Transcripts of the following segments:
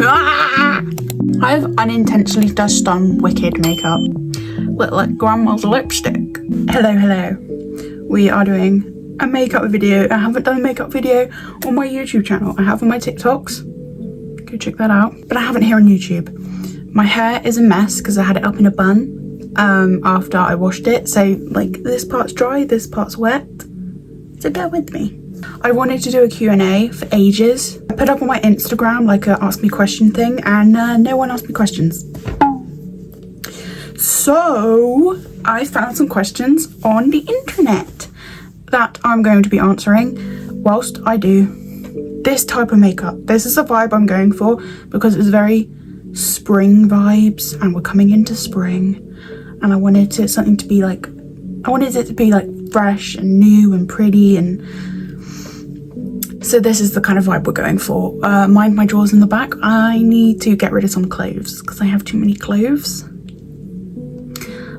Ah! I've unintentionally just done wicked makeup. Look like grandma's lipstick. Hello. We are doing a makeup video. I haven't done a makeup video on my YouTube channel. I have on my TikToks. Go check that out. But I haven't here on YouTube. My hair is a mess because I had it up in a bun after I washed it. So like this part's dry, this part's wet. So bear with me. I wanted to do a Q&A for ages. I put up on my Instagram like a ask me question thing and no one asked me questions. So I found some questions on the internet that I'm going to be answering whilst I do this type of makeup. This is the vibe I'm going for because it's very spring vibes and we're coming into spring and I wanted it to be like fresh and new and pretty, and so this is the kind of vibe we're going for. Mind my drawers in the back. I need to get rid of some clothes because I have too many clothes.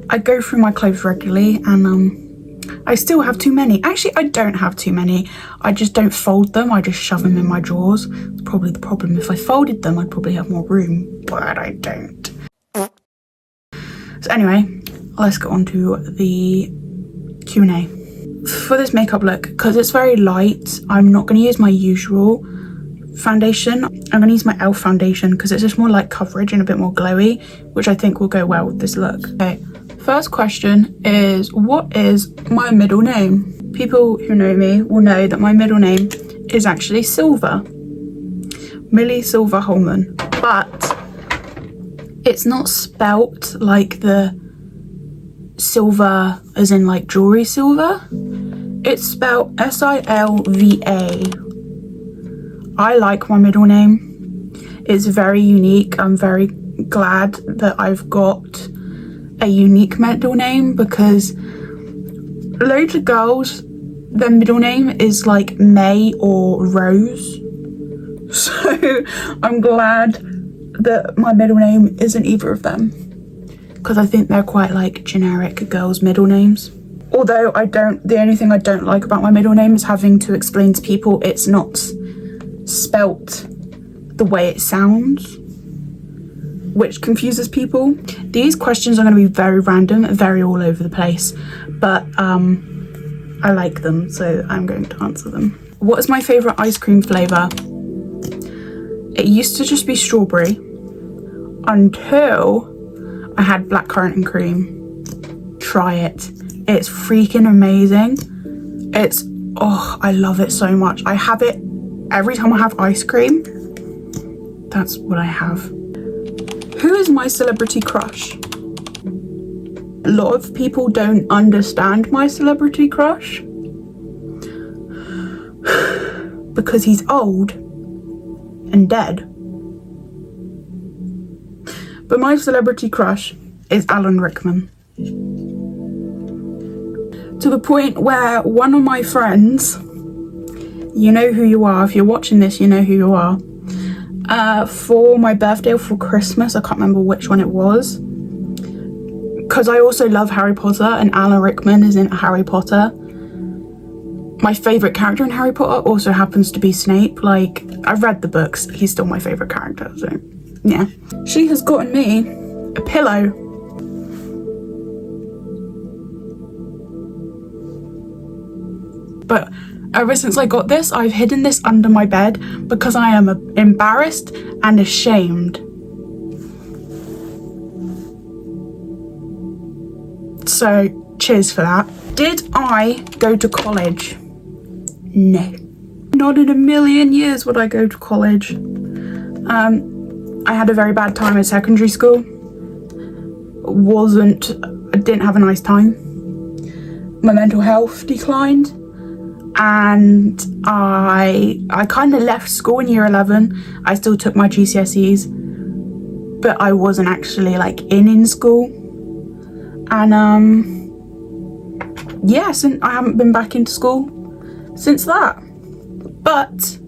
I go through my clothes regularly and I still have too many. Actually, I don't have too many. I just don't fold them. I just shove them in my drawers. It's probably the problem. If I folded them, I'd probably have more room, but I don't. So anyway, let's get on to the Q&A. For this makeup look, because it's very light, I'm not going to use my usual foundation. I'm going to use my e.l.f. foundation because it's just more light coverage and a bit more glowy, which I think will go well with this look. Okay, first question is, what is my middle name? People who know me will know that my middle name is actually Silver. Millie Silver Holman. But it's not spelt like the silver as in like jewelry silver. It's spelled S-I-L-V-A. I like my middle name. It's very unique. I'm very glad that I've got a unique middle name because loads of girls, their middle name is like May or Rose. So I'm glad that my middle name isn't either of them, because I think they're quite like generic girls' middle names. Although the only thing I don't like about my middle name is having to explain to people it's not spelt the way it sounds, which confuses people. These questions are going to be very random, very all over the place, but I like them, so I'm going to answer them. What is my favourite ice cream flavour? It used to just be strawberry until I had blackcurrant and cream. Try it. It's freaking amazing. I love it so much. I have it every time I have ice cream. That's what I have. Who is my celebrity crush? A lot of people don't understand my celebrity crush because he's old and dead. But my celebrity crush is Alan Rickman. To the point where one of my friends, you know who you are, if you're watching this, you know who you are, for my birthday or for Christmas, I can't remember which one it was, because I also love Harry Potter and Alan Rickman is in Harry Potter. My favourite character in Harry Potter also happens to be Snape. Like, I've read the books, he's still my favourite character, so yeah. She has gotten me a pillow. But ever since I got this, I've hidden this under my bed because I am embarrassed and ashamed. So cheers for that. Did I go to college? No. Not in a million years would I go to college. I had a very bad time at secondary school. I didn't have a nice time. My mental health declined. And I kind of left school in year 11. I still took my GCSEs, but I wasn't actually like in school. And yes, and I haven't been back into school since that. But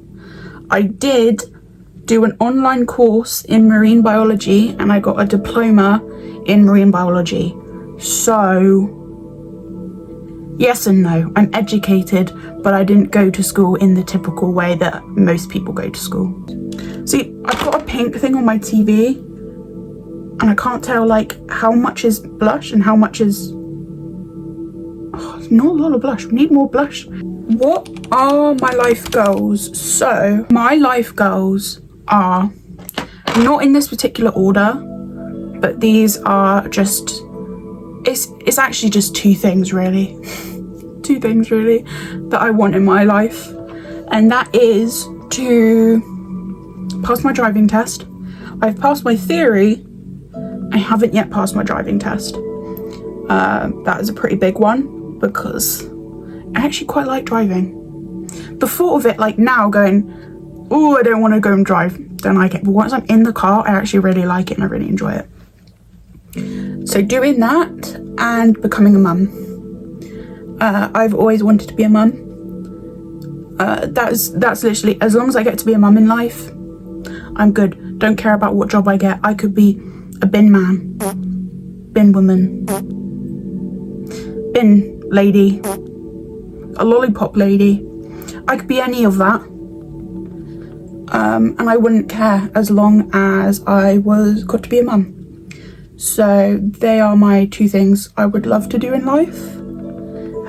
I did do an online course in marine biology and I got a diploma in marine biology. So yes and no, I'm educated, but I didn't go to school in the typical way that most people go to school. See, I've got a pink thing on my TV and I can't tell like how much is blush and how much is... Oh, it's not a lot of blush. We need more blush. What are my life goals? So my life goals are not in this particular order, but these are just... It's actually just two things really that I want in my life, and that is to pass my driving test. I've passed my theory, I haven't yet passed my driving test. That is a pretty big one because I actually quite like driving. The thought of it, like now going, oh, I don't want to go and drive, don't like it, but once I'm in the car I actually really like it and I really enjoy it. So doing that and becoming a mum. I've always wanted to be a mum. That's literally, as long as I get to be a mum in life, I'm good. Don't care about what job I get. I could be a bin man, bin woman, bin lady, a lollipop lady. I could be any of that. And I wouldn't care as long as I got to be a mum. So they are my two things I would love to do in life.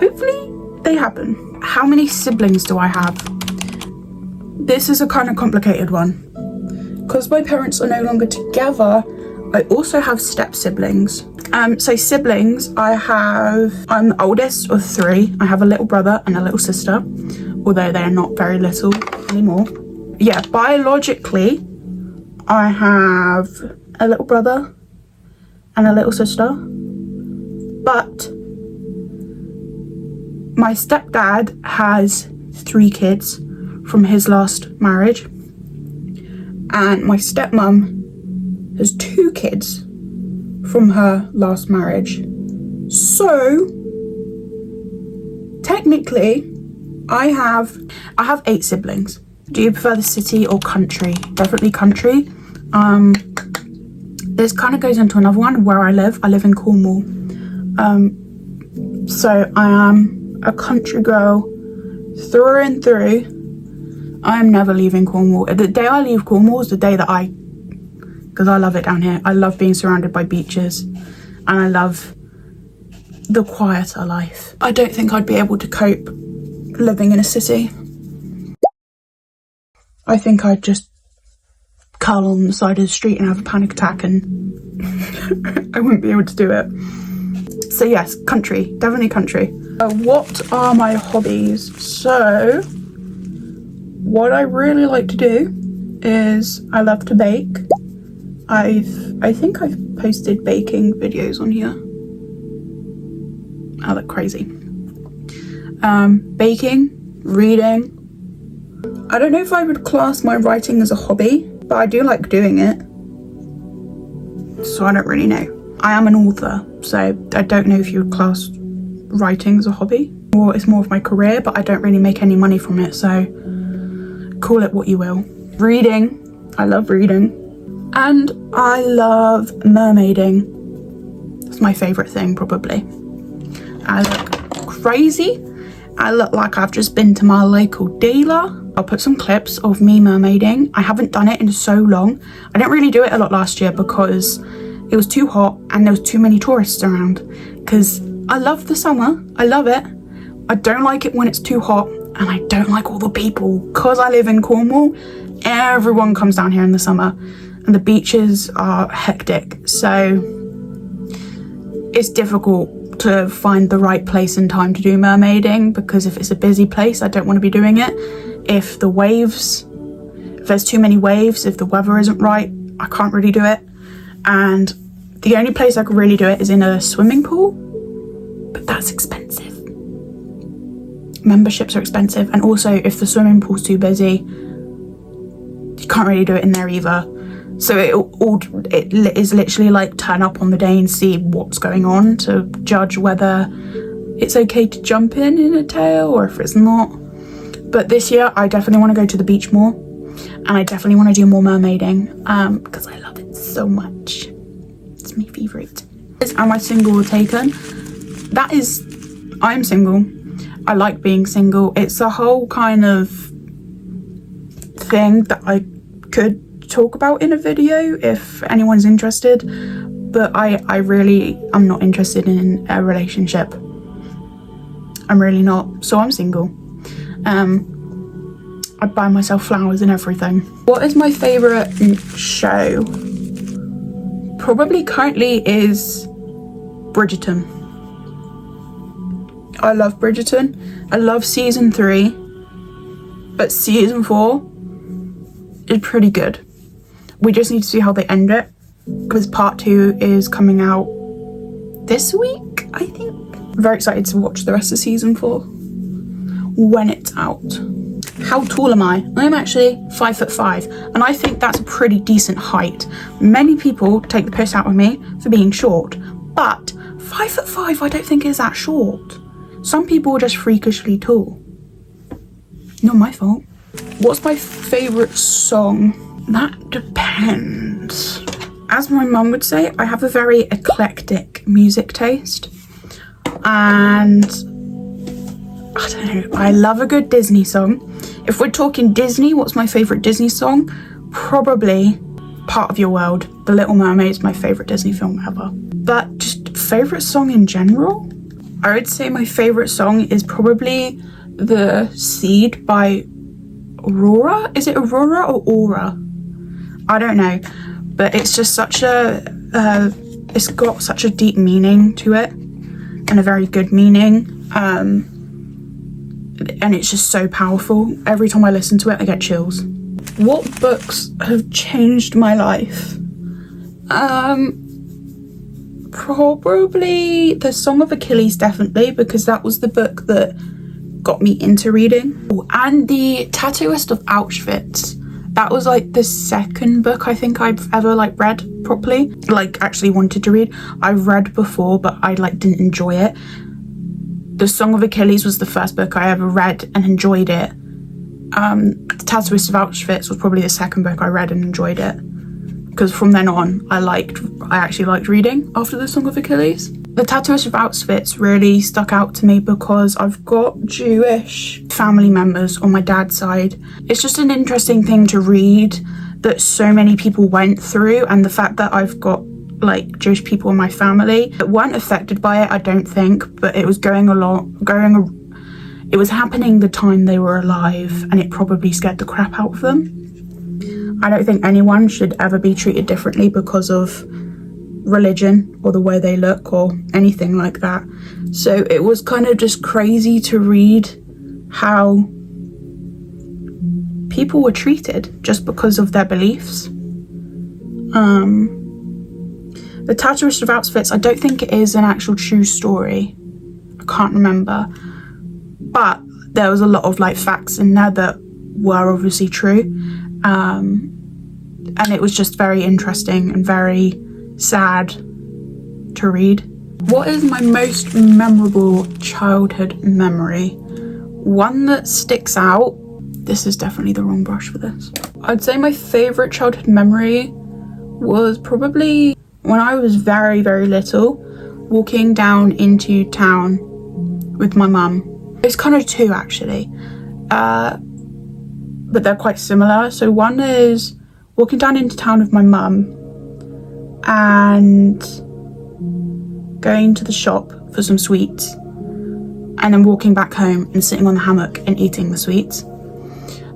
Hopefully they happen. How many siblings do I have? This is a kind of complicated one. Because my parents are no longer together, I also have step siblings. So siblings, I'm the oldest of three. I have a little brother and a little sister, although they are not very little anymore. Yeah, biologically, I have a little brother and a little sister, but my stepdad has 3 kids from his last marriage, and my stepmom has 2 kids from her last marriage. So technically I have 8 siblings. Do you prefer the city or country? Definitely country. This kind of goes into another one where I live. I live in Cornwall. So I am a country girl through and through. I am never leaving Cornwall. The day I leave Cornwall is the day that because I love it down here. I love being surrounded by beaches and I love the quieter life. I don't think I'd be able to cope living in a city. I think I'd just curl on the side of the street and have a panic attack and I wouldn't be able to do it. So yes, country, definitely country. What are my hobbies? So what I really like to do is I love to bake. I think I've posted baking videos on here. I look crazy. Baking, reading. I don't know if I would class my writing as a hobby, but I do like doing it. So I don't really know. I am an author, so I don't know if you would class writing as a hobby. Or it's more of my career, but I don't really make any money from it, so call it what you will. Reading. I love reading. And I love mermaiding. That's my favourite thing, probably. I look crazy. I look like I've just been to my local dealer. I'll put some clips of me mermaiding. I haven't done it in so long. I didn't really do it a lot last year because it was too hot and there was too many tourists around. Because I love the summer. I love it. I don't like it when it's too hot and I don't like all the people. Because I live in Cornwall, everyone comes down here in the summer and the beaches are hectic. So it's difficult to find the right place and time to do mermaiding, because if it's a busy place I don't want to be doing it. If there's too many waves, if the weather isn't right, I can't really do it. And the only place I could really do it is in a swimming pool, but that's expensive. Memberships are expensive, and also if the swimming pool's too busy, you can't really do it in there either. So it is literally like turn up on the day and see what's going on to judge whether it's okay to jump in a tail or if it's not. But this year I definitely want to go to the beach more, and I definitely want to do more mermaiding because I love it so much. It's my favourite. Am I single or taken? I'm single. I like being single. It's a whole kind of thing that I could talk about in a video if anyone's interested, but I really am not interested in a relationship. I'm really not, so I'm single. I buy myself flowers and everything. What is my favourite show? Probably currently is Bridgerton. I love Bridgerton. I love season 3, but season 4 is pretty good. We just need to see how they end it, because part 2 is coming out this week, I think. Very excited to watch the rest of season 4 when it's out. How tall am I? I'm actually 5'5", and I think that's a pretty decent height. Many people take the piss out of me for being short, but 5'5" I don't think is that short. Some people are just freakishly tall. Not my fault. What's my favourite song? That depends. As my mum would say, I have a very eclectic music taste. And I don't know, I love a good Disney song. If we're talking Disney, what's my favourite Disney song? Probably Part of Your World. The Little Mermaid is my favourite Disney film ever. But just favourite song in general? I would say my favourite song is probably The Seed by Aurora. Is it Aurora or Aura? I don't know. But it's just such a, it's got such a deep meaning to it. And a very good meaning. And it's just so powerful. Every time I listen to it, I get chills. What books have changed my life? Probably The Song of Achilles, definitely, because that was the book that got me into reading. Oh, and The Tattooist of Auschwitz. That was like the second book I think I've ever like read properly, like actually wanted to read. I've read before, but I like didn't enjoy it. The Song of Achilles was the first book I ever read and enjoyed it. The Tattooist of Auschwitz was probably the second book I read and enjoyed it. Because from then on, I actually liked reading after The Song of Achilles. The Tattooist of Auschwitz really stuck out to me because I've got Jewish family members on my dad's side. It's just an interesting thing to read that so many people went through, and the fact that I've got like Jewish people in my family that weren't affected by it, I don't think, but it was it was happening the time they were alive, and it probably scared the crap out of them. I don't think anyone should ever be treated differently because of religion or the way they look or anything like that. So it was kind of just crazy to read how people were treated just because of their beliefs. The Tattooist of Auschwitz, I don't think it is an actual true story. I can't remember. But there was a lot of like facts in there that were obviously true. And it was just very interesting and very sad to read. What is my most memorable childhood memory? One that sticks out. This is definitely the wrong brush for this. I'd say my favourite childhood memory was probably when I was very, very little, walking down into town with my mum. It's kind of two actually, but they're quite similar. So one is walking down into town with my mum and going to the shop for some sweets, and then walking back home and sitting on the hammock and eating the sweets.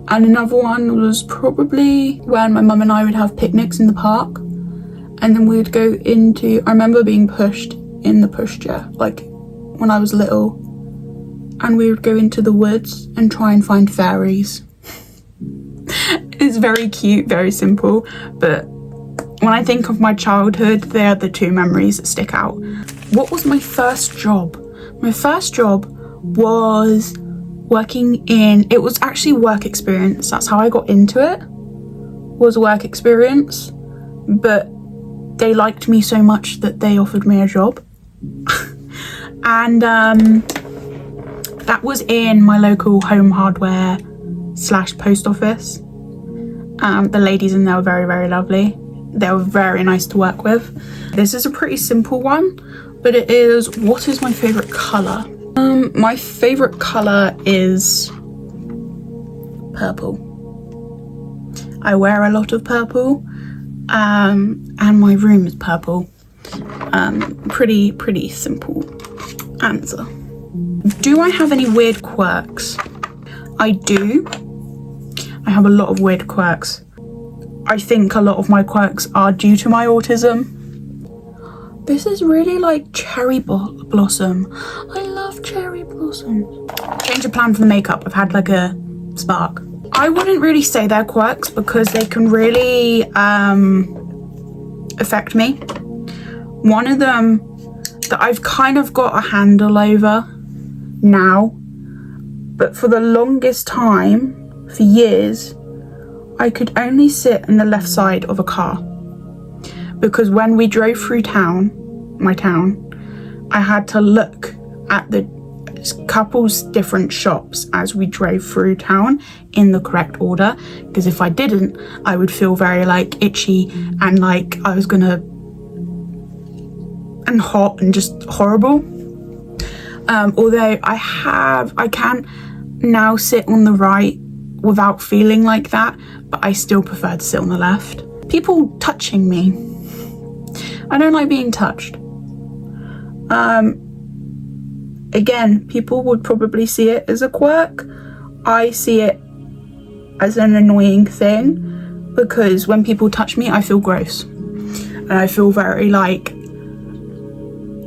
And another one was probably when my mum and I would have picnics in the park, and then we would go into, I remember being pushed in the pushchair, like when I was little, and we would go into the woods and try and find fairies. It's very cute, very simple, but when I think of my childhood, they are the two memories that stick out. What was my first job? My first job was working in, it was actually work experience. That's how I got into it, was work experience. But they liked me so much that they offered me a job. And that was in my local home hardware / post office. The ladies in there were very, very lovely. They were very nice to work with. This is a pretty simple one, but it is, what is my favourite colour? My favourite colour is purple. I wear a lot of purple, and my room is purple. Pretty simple answer. Do I have any weird quirks? I do. I have a lot of weird quirks. I think a lot of my quirks are due to my autism. This is really like cherry blossom. I love cherry blossom. Change of plan for the makeup. I've had like a spark. I wouldn't really say they're quirks because they can really affect me. One of them that I've kind of got a handle over now, but for the longest time, for years, I could only sit on the left side of a car. Because when we drove through my town, I had to look at the couple's different shops as we drove through town in the correct order, because if I didn't, I would feel very like itchy and like I was gonna, and hot and just horrible. Although I can now sit on the right without feeling like that, but I still prefer to sit on the left. People touching me. I don't like being touched. Again, people would probably see it as a quirk. I see it as an annoying thing because when people touch me, I feel gross. And I feel very like,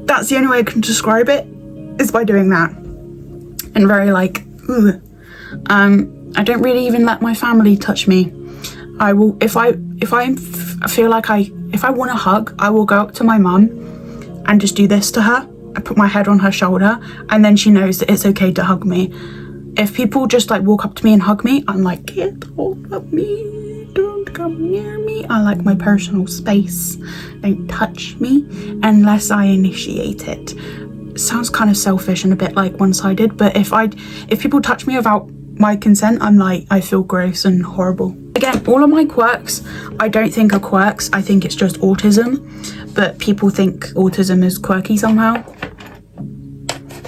that's the only way I can describe it, is by doing that. And very like, ugh. I don't really even let my family touch me. I will, if I feel like if I want a hug, I will go up to my mum and just do this to her. I put my head on her shoulder and then she knows that it's okay to hug me. If people just like walk up to me and hug me, I'm like, get hold of me, don't come near me. I like my personal space. Don't touch me unless I initiate it. Sounds kind of selfish and a bit like one-sided, but if people touch me without my consent, I'm like, I feel gross and horrible. Again, all of my quirks, I don't think are quirks. I think it's just autism, but people think autism is quirky somehow.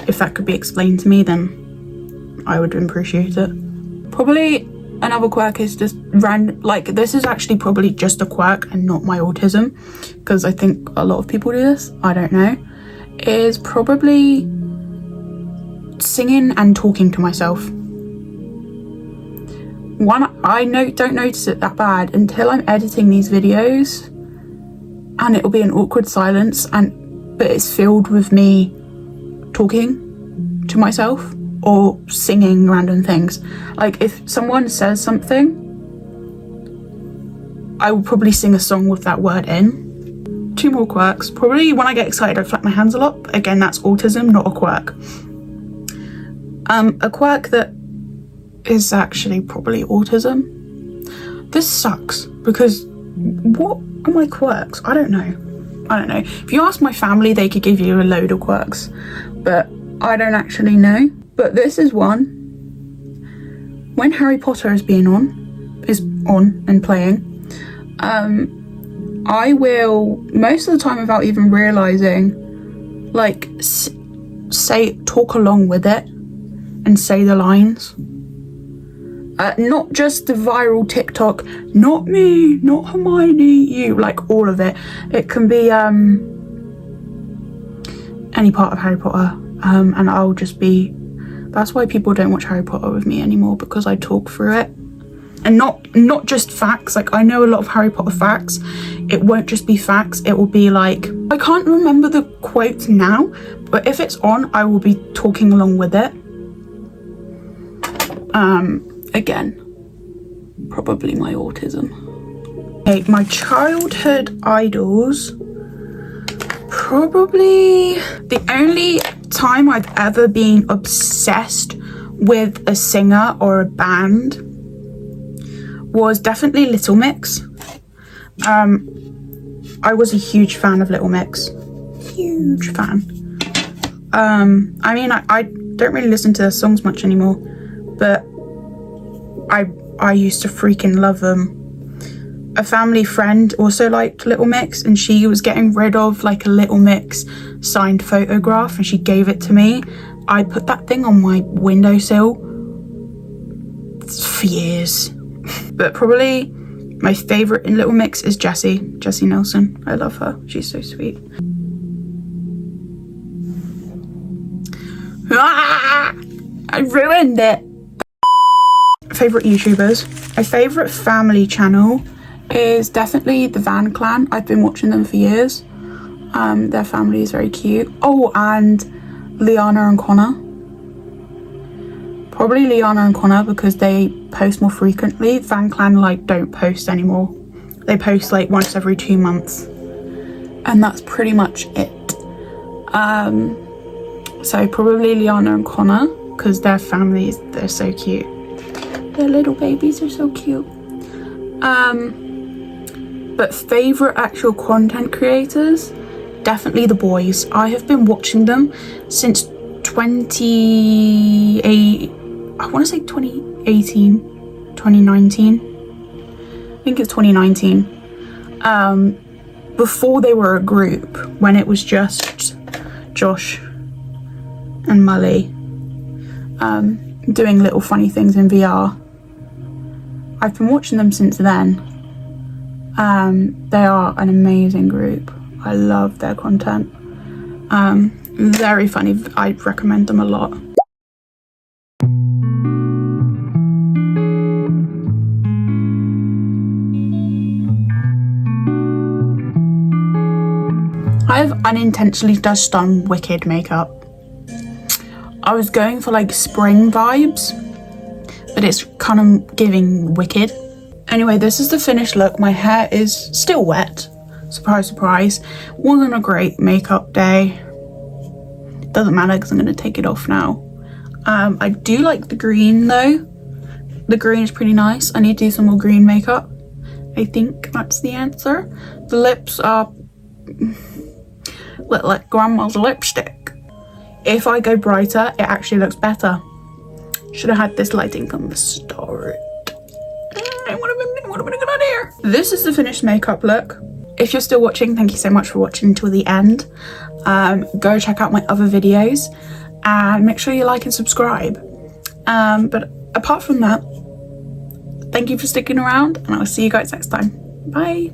If that could be explained to me, then I would appreciate it. Probably another quirk is just random, like this is actually probably just a quirk and not my autism, because I think a lot of people do this, I don't know, is probably singing and talking to myself. I don't notice it that bad until I'm editing these videos and it'll be an awkward silence but it's filled with me talking to myself or singing random things. Like if someone says something, I will probably sing a song with that word in. 2 more quirks. Probably when I get excited I flap my hands a lot. But again, that's autism, not a quirk. A quirk that is actually probably autism. This sucks because what are my quirks? I don't know. If you ask my family, they could give you a load of quirks, but I don't actually know. But this is one. When Harry Potter is on and playing, I will most of the time without even realizing, like talk along with it and say the lines. Not just the viral TikTok, not me, not Hermione, you, like all of it. It can be any part of Harry Potter, and I'll just be, that's why people don't watch Harry Potter with me anymore, because I talk through it. And not just facts, like I know a lot of Harry Potter facts. It won't just be facts, it will be like, I can't remember the quote now, but if it's on, I will be talking along with it. Again, probably my autism. Okay, my childhood idols. Probably the only time I've ever been obsessed with a singer or a band was definitely Little Mix. I was a huge fan of Little Mix. Huge fan. I mean, I don't really listen to their songs much anymore, but I used to freaking love them. A family friend also liked Little Mix, and she was getting rid of like a Little Mix signed photograph, and she gave it to me. I put that thing on my windowsill for years. But probably My favourite in Little Mix is Jessie Nelson. I love her. She's so sweet. Ah! I ruined it. Favourite YouTubers. My favourite family channel is definitely the Van Clan. I've been watching them for years. Their family is very cute. Oh, and Liana and Connor. Probably Liana and Connor because they post more frequently. Van Clan like don't post anymore. They post like once every 2 months. And that's pretty much it. So probably Liana and Connor because their families, they're so cute. Their little babies are so cute. But favourite actual content creators, definitely the boys. I have been watching them since 2018, I want to say 2018, 2019. I think it's 2019. Before they were a group, when it was just Josh and Mully doing little funny things in VR. I've been watching them since then. They are an amazing group. I love their content. Very funny. I recommend them a lot. I've unintentionally just done Wicked makeup. I was going for like spring vibes, but it's kind of giving Wicked. Anyway, this is the finished look. My hair is still wet. Surprise, surprise. Wasn't a great makeup day. Doesn't matter because I'm going to take it off now. I do like the green though. The green is pretty nice. I need to do some more green makeup. I think that's the answer. The lips are look like grandma's lipstick. If I go brighter, it actually looks better. Should have had this lighting from the start. It would have been a good idea. This is the finished makeup look. If you're still watching, thank you so much for watching until the end. Go check out my other videos and make sure you like and subscribe. But apart from that, thank you for sticking around and I'll see you guys next time. Bye.